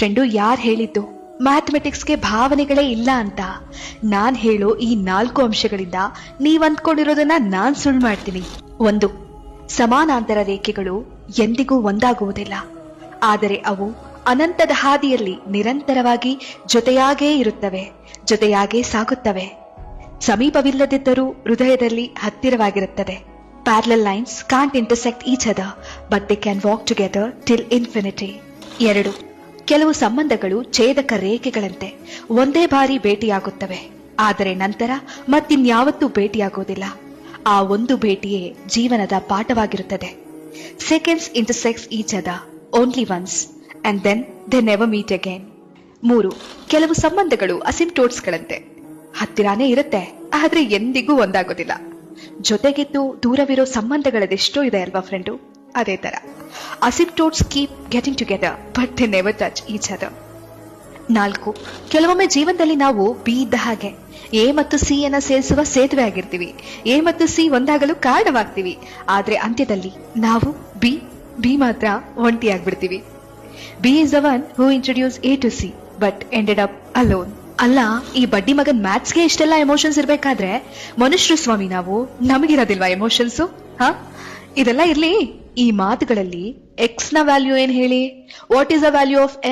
Friend, ಯಾರು ಹೇಳಿದ್ದು ಮ್ಯಾಥಮೆಟಿಕ್ಸ್ಗೆ ಭಾವನೆಗಳೇ ಇಲ್ಲ ಅಂತ? ನಾನ್ ಹೇಳೋ ಈ 4 ಅಂಶಗಳಿಂದ ನೀವ್ ಅಂದ್ಕೊಂಡಿರೋದನ್ನ ನಾನ್ ಸುಳ್ಳು ಮಾಡ್ತೀನಿ. 1. ಸಮಾನಾಂತರ ರೇಖೆಗಳು ಎಂದಿಗೂ ಒಂದಾಗುವುದಿಲ್ಲ, ಆದರೆ ಅವು ಅನಂತದ ಹಾದಿಯಲ್ಲಿ ನಿರಂತರವಾಗಿ ಜೊತೆಯಾಗೇ ಇರುತ್ತವೆ, ಜೊತೆಯಾಗೇ ಸಾಗುತ್ತವೆ. ಸಮೀಪವಿಲ್ಲದಿದ್ದರೂ ಹೃದಯದಲ್ಲಿ ಹತ್ತಿರವಾಗಿರುತ್ತದೆ. Parallel lines can't intersect each other, but they can walk together till infinity. 2. ಕೆಲವು ಸಂಬಂಧಗಳು ಛೇದಕ ರೇಖೆಗಳಂತೆ ಒಂದೇ ಬಾರಿ ಭೇಟಿಯಾಗುತ್ತವೆ, ಆದರೆ ನಂತರ ಮತ್ತಿನ್ಯಾವತ್ತೂ ಭೇಟಿಯಾಗುವುದಿಲ್ಲ. ಆ ಒಂದು ಭೇಟಿಯೇ ಜೀವನದ ಪಾಠವಾಗಿರುತ್ತದೆ. Seconds intersect each other only once, and then they never meet again. 3. ಕೆಲವು ಸಂಬಂಧಗಳು ಅಸಿಂಪ್ಟೋಟ್ಸ್ಗಳಂತೆ ಹತ್ತಿರಾನೇ ಇರುತ್ತೆ, ಆದ್ರೆ ಎಂದಿಗೂ ಒಂದಾಗೋದಿಲ್ಲ. ಜೊತೆಗಿದ್ದು ದೂರವಿರೋ ಸಂಬಂಧಗಳದೆಷ್ಟೋ ಇದೆ ಅಲ್ವಾ ಫ್ರೆಂಡು? ಅದೇ ತರ asymptotes keep getting together but they never touch each other. 4. ಕೆಲವೊಮ್ಮೆ ಜೀವನದಲ್ಲಿ ನಾವು ಬಿ ಇದ್ದ ಹಾಗೆ ಎ ಮತ್ತು ಸಿ ಅನ್ನ ಸೇರಿಸುವ ಸೇತುವೆ ಆಗಿರ್ತೀವಿ. ಎ ಮತ್ತು ಸಿ ಒಂದಾಗಲು ಕಾರಣವಾಗ್ತೀವಿ, ಆದ್ರೆ ಅಂತ್ಯದಲ್ಲಿ ನಾವು ಬಿ ಮಾತ್ರ ಒಂಟಿಯಾಗ್ಬಿಡ್ತೀವಿ. B is the one who introduce A to C but ended up alone. ಅಲ್ಲ, ಈ ಬಡ್ಡಿ ಮಗನ್ ಮ್ಯಾಥ್ಸ್ಗೆ ಇಷ್ಟೆಲ್ಲ ಎಮೋಷನ್ಸ್ ಇರ್ಬೇಕಾದ್ರೆ ಮನುಷ್ಯರು ಸ್ವಾಮಿ ನಾವು, ನಮಗಿರೋದಿಲ್ವಾ ಎಮೋಷನ್ಸು? ಇದೆಲ್ಲ ಇರ್ಲಿ, ಈ ಮಾತುಗಳಲ್ಲಿ ಎಕ್ಸ್ ನ ವ್ಯಾಲ್ಯೂ ಏನ್ ಹೇಳಿ? What is the value of X?